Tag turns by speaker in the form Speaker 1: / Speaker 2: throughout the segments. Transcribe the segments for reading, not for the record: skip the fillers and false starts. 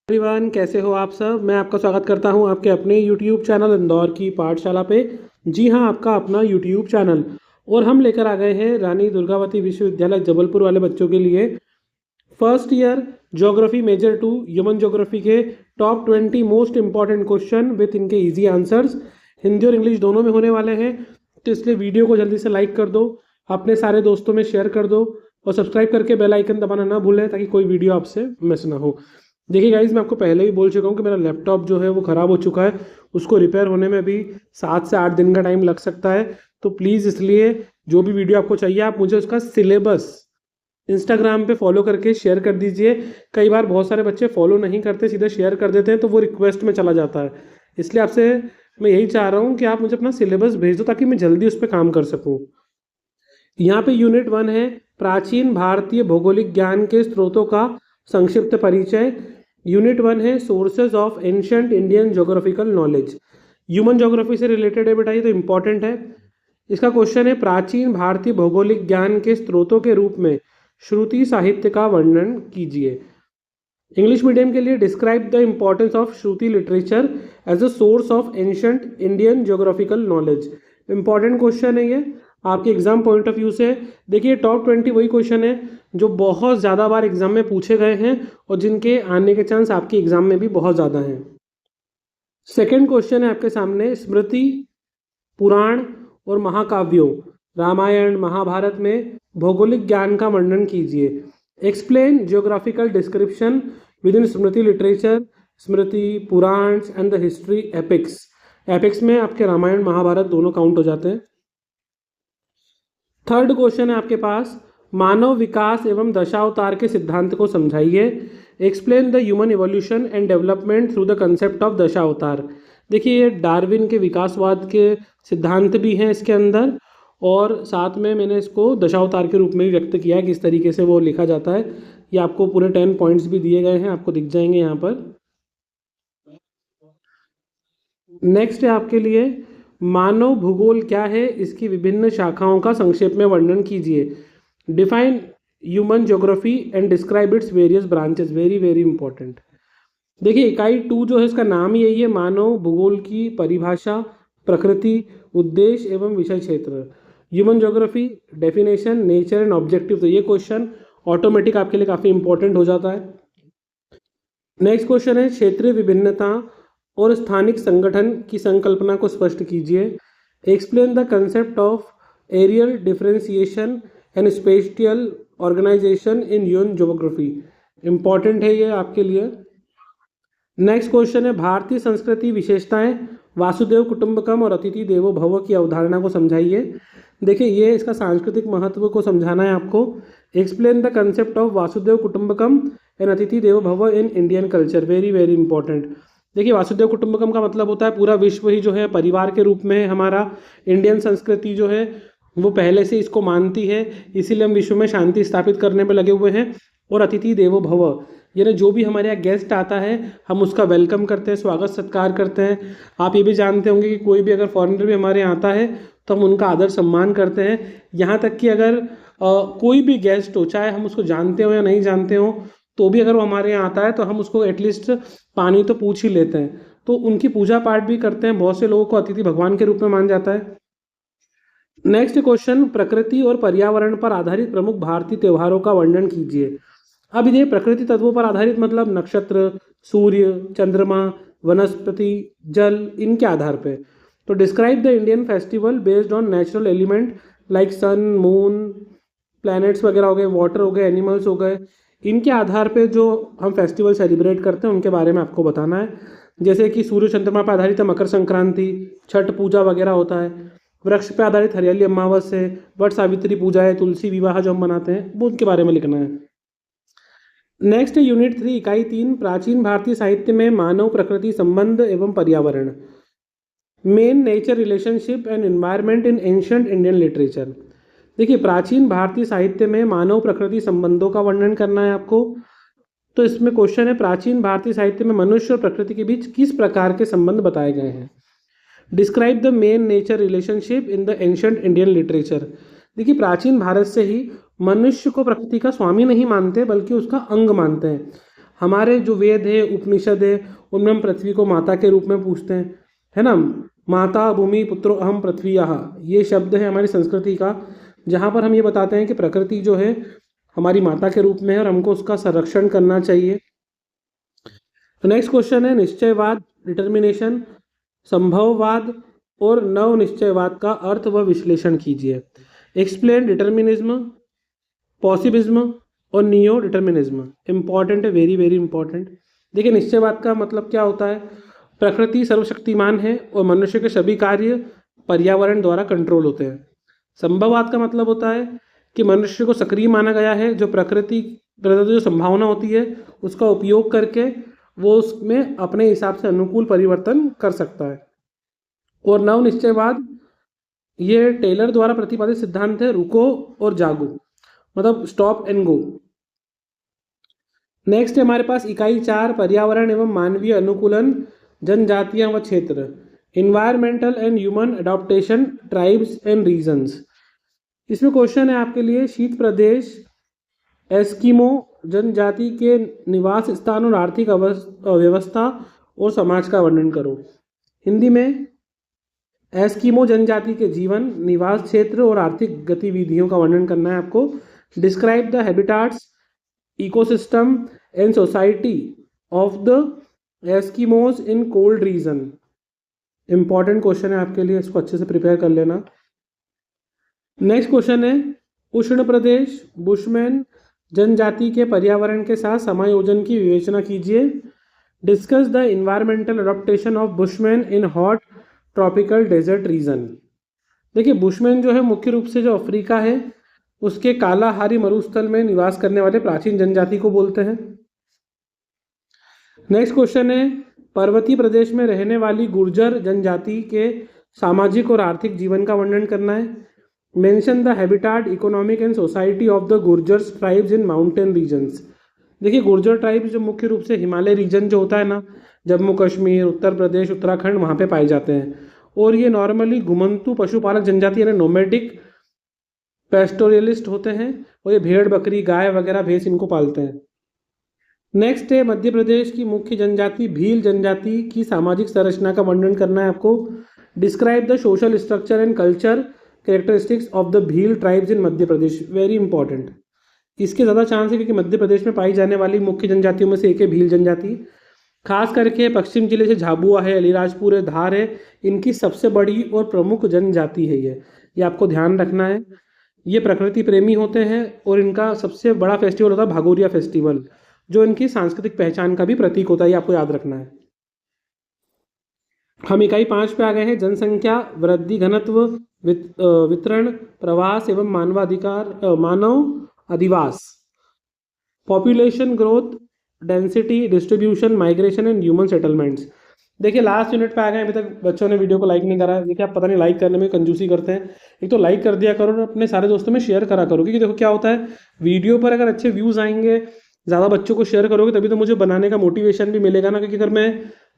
Speaker 1: Everyone, कैसे हो आप सब। मैं आपका स्वागत करता हूं आपके अपने यूट्यूब चैनल इंदौर की पाठशाला पे। जी हां, आपका अपना यूट्यूब चैनल। और हम लेकर आ गए हैं रानी दुर्गावती विश्वविद्यालय जबलपुर वाले बच्चों के लिए first year geography major 2 human geography के top 20 most important question with इनके इजी आंसर्स। हिंदी और इंग्लिश दोनों में होने वाले हैं, तो इसलिए वीडियो को जल्दी से लाइक कर दो, अपने सारे दोस्तों में शेयर कर दो और सब्सक्राइब करके बेल आइकन दबाना ना भूलें ताकि कोई वीडियो आपसे मिस ना हो। देखिए गाइज, मैं आपको पहले भी बोल चुका हूँ कि मेरा लैपटॉप जो है वो ख़राब हो चुका है। उसको रिपेयर होने में भी 7 से 8 दिन का टाइम लग सकता है। तो प्लीज़ इसलिए जो भी वीडियो आपको चाहिए आप मुझे उसका सिलेबस इंस्टाग्राम पे फॉलो करके शेयर कर दीजिए। कई बार बहुत सारे बच्चे फॉलो नहीं करते, सीधे शेयर कर देते हैं, तो वो रिक्वेस्ट में चला जाता है। इसलिए आपसे मैं यही चाह रहा हूँ कि आप मुझे अपना सिलेबस भेज दो ताकि मैं जल्दी उस पर काम कर सकूँ। यहाँ पे यूनिट 1 है प्राचीन भारतीय भौगोलिक ज्ञान के स्रोतों का संक्षिप्त परिचय। यूनिट 1 है sources of ancient Indian geographical knowledge. Human geography से रिलेटेड है बेटा, ये तो इंपॉर्टेंट है। इसका क्वेश्चन है प्राचीन भारतीय भौगोलिक ज्ञान के स्रोतों के रूप में श्रुति साहित्य का वर्णन कीजिए। इंग्लिश मीडियम के लिए describe the importance of Shruti literature as a source of ancient Indian geographical knowledge. Important question है ये आपके एग्जाम पॉइंट ऑफ व्यू से। देखिए, टॉप 20 वही क्वेश्चन है जो बहुत ज़्यादा बार एग्जाम में पूछे गए हैं और जिनके आने के चांस आपके एग्जाम में भी बहुत ज़्यादा हैं। सेकंड क्वेश्चन है आपके सामने स्मृति, पुराण और महाकाव्यों रामायण महाभारत में भौगोलिक ज्ञान का वर्णन कीजिए। Explain geographical description with in Smriti literature, Smriti, Purana and the history epics. Epics में आपके रामायण महाभारत दोनों काउंट हो जाते हैं। थर्ड क्वेश्चन है आपके पास मानव विकास एवं दशावतार के सिद्धांत को समझाइए। Explain the human evolution and development through the concept of Dashavatar. देखिए, ये डार्विन के विकासवाद के सिद्धांत भी हैं इसके अंदर, और साथ में मैंने इसको दशावतार के रूप में भी व्यक्त किया है किस तरीके से वो लिखा जाता है। ये आपको पूरे 10 पॉइंट्स भी दिए गए हैं, आपको दिख जाएंगे यहाँ पर। नेक्स्ट है आपके लिए मानव भूगोल क्या है, इसकी विभिन्न शाखाओं का संक्षेप में वर्णन कीजिए। Define human geography and describe its various branches. Very very important. देखिए, इकाई 2 जो है इसका नाम ही यही है, मानव भूगोल की परिभाषा, प्रकृति, उद्देश्य एवं विषय क्षेत्र। Human geography definition, nature and objective. तो ये क्वेश्चन ऑटोमेटिक आपके लिए काफ़ी इंपॉर्टेंट हो जाता है। नेक्स्ट क्वेश्चन है क्षेत्रीय विभिन्नता और स्थानिक संगठन की संकल्पना को स्पष्ट कीजिए। Explain the concept of areal differentiation and spatial organisation in human geography. Important है ये आपके लिए। नेक्स्ट क्वेश्चन है भारतीय संस्कृति विशेषताएं, वासुदेव कुटुंबकम और अतिथि देवो भव की अवधारणा को समझाइए। देखिए, ये इसका सांस्कृतिक महत्व को समझाना है आपको। एक्सप्लेन द कंसेप्ट ऑफ वासुदेव कुटुंबकम एंड अतिथि देवो भव in Indian culture. Very very important. देखिए, वासुदेव कुटुंबकम का मतलब होता है पूरा विश्व ही जो है परिवार के रूप में है हमारा। इंडियन संस्कृति जो है वो पहले से इसको मानती है, इसीलिए हम विश्व में शांति स्थापित करने में लगे हुए हैं। और अतिथि देवो भव, यानी जो भी हमारे यहाँ गेस्ट आता है हम उसका वेलकम करते हैं, स्वागत सत्कार करते हैं। आप ये भी जानते होंगे कि कोई भी अगर फॉरेनर भी हमारे यहाँ आता है तो हम उनका आदर सम्मान करते हैं। यहाँ तक कि अगर कोई भी गेस्ट हो, चाहे हम उसको जानते हो या नहीं जानते हो, तो भी अगर वो हमारे यहाँ आता है तो हम उसको एटलीस्ट पानी तो पूछ ही लेते हैं। तो उनकी पूजा पाठ भी करते हैं। बहुत से लोगों को अतिथि भगवान के रूप में मान जाता है। नेक्स्ट क्वेश्चन प्रकृति और पर्यावरण पर आधारित प्रमुख भारतीय त्योहारों का वर्णन कीजिए। अब ये प्रकृति तत्वों पर आधारित मतलब नक्षत्र, सूर्य, चंद्रमा, वनस्पति, जल, इनके आधार पे। तो describe the Indian festival based on natural element like sun, moon, planets वगैरह हो गए, वाटर हो गए, एनिमल्स हो गए। इनके आधार पे जो हम फेस्टिवल सेलिब्रेट करते हैं उनके बारे में आपको बताना है। जैसे कि सूर्य चंद्रमा पर आधारित है मकर संक्रांति, छठ पूजा वगैरह होता है। वृक्ष पे आधारित हरियाली अमावस है, वट सावित्री पूजा है, तुलसी विवाह जो हम मनाते हैं वो उनके बारे में लिखना है। नेक्स्ट है यूनिट 3 इकाई 3 प्राचीन भारतीय साहित्य में मानव प्रकृति संबंध एवं पर्यावरण। Main nature relationship and environment in ancient Indian literature. देखिए, प्राचीन भारतीय साहित्य में मानव प्रकृति संबंधों का वर्णन करना है आपको। तो इसमें क्वेश्चन है प्राचीन भारतीय साहित्य में मनुष्य और प्रकृति के बीच किस प्रकार के संबंध बताए गए हैं। Describe the main nature relationship in the ancient Indian literature. देखिए, प्राचीन भारत से ही मनुष्य को प्रकृति का स्वामी नहीं मानते बल्कि उसका अंग मानते हैं। हमारे जो वेद है, उपनिषद है, उनमें हम पृथ्वी को माता के रूप में पूछते हैं, है ना। माता भूमि पुत्रो अहम पृथ्वीयाः, ये शब्द है हमारी संस्कृति का, जहाँ पर हम ये बताते हैं कि प्रकृति जो है हमारी माता के रूप में है और हमको उसका संरक्षण करना चाहिए। तो नेक्स्ट क्वेश्चन है निश्चयवाद, डिटर्मिनेशन, संभववाद और नव निश्चयवाद का अर्थ व विश्लेषण कीजिए। एक्सप्लेन डिटर्मिनिज्म, पॉसिबिज्म और नियो डिटर्मिनिज्म। इंपॉर्टेंट है, वेरी वेरी इंपॉर्टेंट। देखिए निश्चयवाद का मतलब क्या होता है, प्रकृति सर्वशक्तिमान है और मनुष्य के सभी कार्य पर्यावरण द्वारा कंट्रोल होते हैं। संभववाद का मतलब होता है कि मनुष्य को सक्रिय माना गया है, जो प्रकृति जो संभावना होती है उसका उपयोग करके वो उसमें अपने हिसाब से अनुकूल परिवर्तन कर सकता है। और नव निश्चयवाद ये टेलर द्वारा प्रतिपादित सिद्धांत है, रुको और जागो, मतलब स्टॉप एंड गो। नेक्स्ट है हमारे पास इकाई 4, पर्यावरण एवं मानवीय अनुकूलन, जनजातियां व क्षेत्र, environmental and human adaptation, tribes and regions. इसमें क्वेश्चन है आपके लिए, शीत प्रदेश एस्किमो जनजाति के निवास स्थान और आर्थिक व्यवस्था और समाज का वर्णन करो। हिंदी में एस्किमो जनजाति के जीवन, निवास क्षेत्र और आर्थिक गतिविधियों का वर्णन करना है आपको। Describe the habitats, ecosystem and society of the Eskimos in cold region. Important question है आपके लिए, इसको अच्छे से प्रिपेयर कर लेना। नेक्स्ट क्वेश्चन है, उष्ण प्रदेश बुशमैन जनजाति के पर्यावरण के साथ समायोजन की विवेचना कीजिए। Discuss the environmental adaptation of Bushman in hot tropical desert region. देखिए बुशमैन जो है मुख्य रूप से जो अफ्रीका है उसके कालाहारी मरुस्थल में निवास करने वाले प्राचीन जनजाति को बोलते हैं। नेक्स्ट क्वेश्चन है, पर्वतीय प्रदेश में रहने वाली गुर्जर जनजाति के सामाजिक और आर्थिक जीवन का वर्णन करना है। Mention the habitat, economic and society of the Gurjars tribes in mountain regions. देखिए गुर्जर ट्राइब्स जो मुख्य रूप से हिमालय रीजन जो होता है ना, जम्मू कश्मीर, उत्तर प्रदेश, उत्तराखंड, वहाँ पे पाए जाते हैं। और ये नॉर्मली घुमंतु पशुपालक जनजाति यानी नोमैडिक पेस्टोरियलिस्ट होते हैं और ये भेड़ बकरी गाय वगैरह भैंस इनको पालते हैं। नेक्स्ट है मध्य प्रदेश की मुख्य जनजाति भील जनजाति की सामाजिक संरचना का वर्णन करना है आपको। Describe the social structure and culture characteristics of the Bhil tribes in Madhya Pradesh. Very important, इसके ज़्यादा चांस है क्योंकि मध्य प्रदेश में पाई जाने वाली मुख्य जनजातियों में से एक है भील जनजाति। खास करके पश्चिम जिले से झाबुआ है, अलीराजपुर है, धार है, इनकी सबसे बड़ी और प्रमुख जनजाति है ये आपको ध्यान रखना है। ये प्रकृति प्रेमी होते हैं और इनका सबसे बड़ा फेस्टिवल होता है भागोरिया फेस्टिवल, जो इनकी सांस्कृतिक पहचान का भी प्रतीक होता है, ये आपको याद रखना है। हम इकाई 5 पे आ गए हैं, जनसंख्या वृद्धि, घनत्व, वितरण, प्रवास एवं मानव अधिवास। Population growth, density, distribution, migration and human settlements. देखिए लास्ट यूनिट पे आ गए, अभी तक बच्चों ने वीडियो को लाइक नहीं करा। देखिए आप पता नहीं लाइक करने में कंजूसी करते हैं। एक तो लाइक कर दिया करो और अपने सारे दोस्तों में शेयर करा करो, क्योंकि देखो क्या होता है, वीडियो पर अगर अच्छे व्यूज़ आएंगे, ज़्यादा बच्चों को शेयर करोगे तभी तो मुझे बनाने का मोटिवेशन भी मिलेगा ना, क्योंकि अगर मैं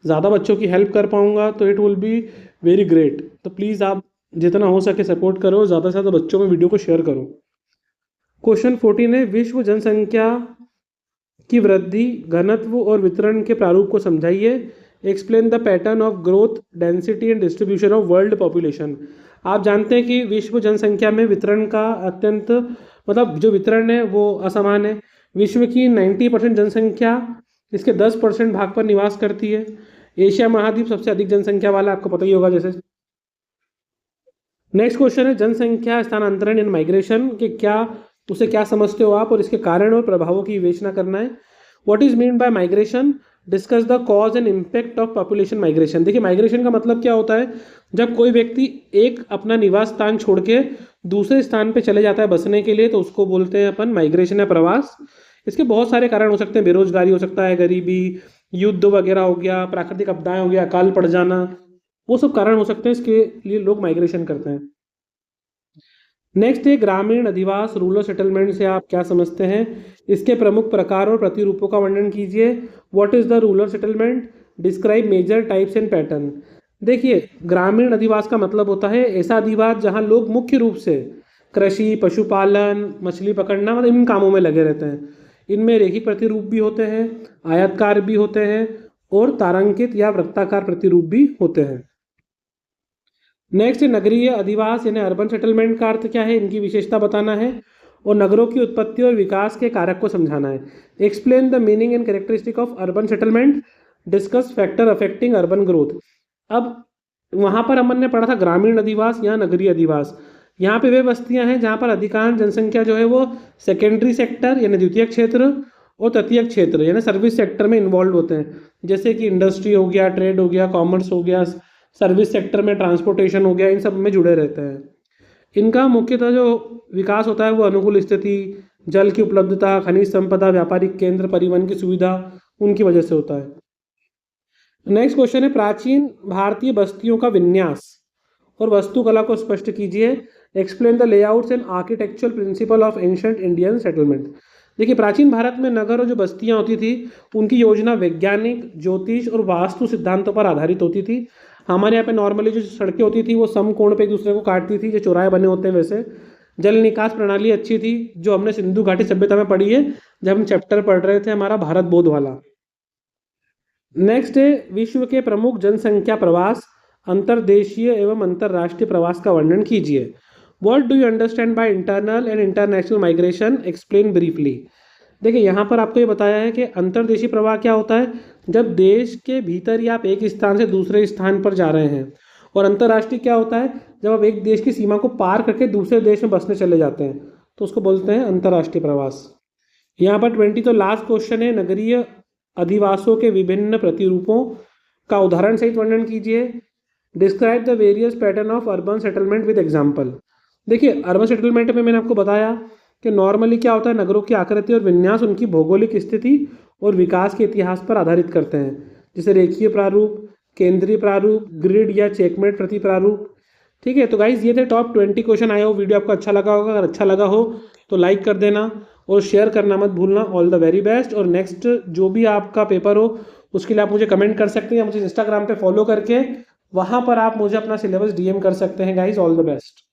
Speaker 1: ज़्यादा बच्चों की हेल्प कर पाऊँगा तो it will be very great. तो प्लीज़ आप जितना हो सके सपोर्ट करो, ज़्यादा से ज़्यादा बच्चों में वीडियो को शेयर करो। क्वेश्चन 14 है, विश्व जनसंख्या की वृद्धि, घनत्व और वितरण के प्रारूप को समझाइए। Explain the pattern of growth, density and distribution of world population. आप जानते हैं कि विश्व जनसंख्या में वितरण का अत्यंत मतलब जो वितरण है वो असमान है। विश्व की 90% जनसंख्या इसके 10% भाग पर निवास करती है। एशिया महाद्वीप सबसे अधिक जनसंख्या वाला, आपको पता ही होगा जैसे। नेक्स्ट क्वेश्चन है, जनसंख्या स्थानांतरण इन माइग्रेशन के उसे क्या समझते हो आप और इसके कारण और प्रभावों की विवेचना करना है। What is mean by migration, discuss the cause and impact of population migration. देखिए माइग्रेशन का मतलब क्या होता है, जब कोई व्यक्ति एक अपना निवास स्थान छोड़ के दूसरे स्थान पे चले जाता है बसने के लिए, तो उसको बोलते हैं अपन माइग्रेशन या प्रवास। इसके बहुत सारे कारण हो सकते हैं, बेरोजगारी हो सकता है, गरीबी, युद्ध वगैरह हो गया, प्राकृतिक आपदाएं हो गया, अकाल पड़ जाना, वो सब कारण हो सकते हैं, इसके लिए लोग माइग्रेशन करते हैं। नेक्स्ट है ग्रामीण अधिवास, रूरल सेटलमेंट से आप क्या समझते हैं, इसके प्रमुख प्रकार और प्रतिरूपों का वर्णन कीजिए। What is the rural settlement, describe major types and pattern. देखिए ग्रामीण अधिवास का मतलब होता है ऐसा अधिवास जहां लोग मुख्य रूप से कृषि, पशुपालन, मछली पकड़ना मतलब इन कामों में लगे रहते हैं। इनमें रेखिक प्रतिरूप भी होते हैं, आयतकार भी होते हैं और तारांकित या वृत्ताकार प्रतिरूप भी होते हैं। नेक्स्ट, नगरीय अधिवास यानी अर्बन सेटलमेंट का अर्थ क्या है, इनकी विशेषता बताना है और नगरों की उत्पत्ति और विकास के कारक को समझाना है। Explain the meaning and characteristic of urban settlement, discuss factor affecting urban growth. अब वहाँ पर हमने ने पढ़ा था ग्रामीण अधिवास या नगरीय अधिवास। यहाँ पे वे बस्तियाँ हैं जहाँ पर अधिकांश जनसंख्या जो है वो सेकेंडरी सेक्टर यानी द्वितीय क्षेत्र और तृतीय क्षेत्र यानी सर्विस सेक्टर में इन्वॉल्व होते हैं, जैसे कि इंडस्ट्री हो गया, ट्रेड हो गया, कॉमर्स हो गया, सर्विस सेक्टर में ट्रांसपोर्टेशन हो गया, इन सब में जुड़े रहते हैं। इनका मुख्यतः जो विकास होता है वो अनुकूल स्थिति, जल की उपलब्धता, खनिज संपदा, व्यापारिक केंद्र, परिवहन की सुविधा, उनकी वजह से होता है। नेक्स्ट क्वेश्चन है, प्राचीन भारतीय बस्तियों का विन्यास और वास्तुकला को स्पष्ट कीजिए। Explain the layouts and architectural principle of ancient Indian settlement. देखिए, प्राचीन भारत में नगर और जो बस्तियां होती थी उनकी योजना वैज्ञानिक, ज्योतिष और वास्तु सिद्धांतों पर आधारित होती थी। हमारे यहाँ पे नॉर्मली जो सड़कें होती थी वो समकोण पे एक दूसरे को काटती थी, जो चौराहे बने होते हैं वैसे। जल निकास प्रणाली अच्छी थी, जो हमने सिंधु घाटी सभ्यता में पढ़ी है जब हम चैप्टर पढ़ रहे थे हमारा भारत बोध वाला। नेक्स्ट है, विश्व के प्रमुख जनसंख्या प्रवास, अंतर्देशीय एवं अंतर्राष्ट्रीय प्रवास का वर्णन कीजिए। What do you understand by internal and international migration, explain briefly. देखिए, यहाँ पर आपको ये बताया है कि अंतर्देशीय प्रवाह क्या होता है, जब देश के भीतर ही आप एक स्थान से दूसरे स्थान पर जा रहे हैं। और अंतर्राष्ट्रीय क्या होता है, जब आप एक देश की सीमा को पार करके दूसरे देश में बसने चले जाते हैं, तो उसको बोलते हैं अंतर्राष्ट्रीय प्रवास। यहाँ पर 20 तो लास्ट क्वेश्चन है, नगरीय अधिवासों के विभिन्न प्रतिरूपों का उदाहरण सहित वर्णन कीजिए। Describe the various pattern of urban settlement with example. देखिए, अर्बन सेटलमेंट में मैंने आपको बताया कि नॉर्मली क्या होता है, नगरों की आकृति और विन्यास उनकी भौगोलिक स्थिति और विकास के इतिहास पर आधारित करते हैं, जैसे रेखीय प्रारूप, केंद्रीय प्रारूप, ग्रिड या चेकमेट प्रति प्रारूप। ठीक है, तो गाइज ये थे टॉप 20 क्वेश्चन आए हो। वीडियो आपको अच्छा लगा होगा, अगर अच्छा लगा हो तो लाइक कर देना और शेयर करना मत भूलना। All the very best. और नेक्स्ट जो भी आपका पेपर हो उसके लिए आप मुझे कमेंट कर सकते हैं या मुझे इंस्टाग्राम पे फॉलो करके वहाँ पर आप मुझे अपना सिलेबस DM कर सकते हैं। Guys, all the best.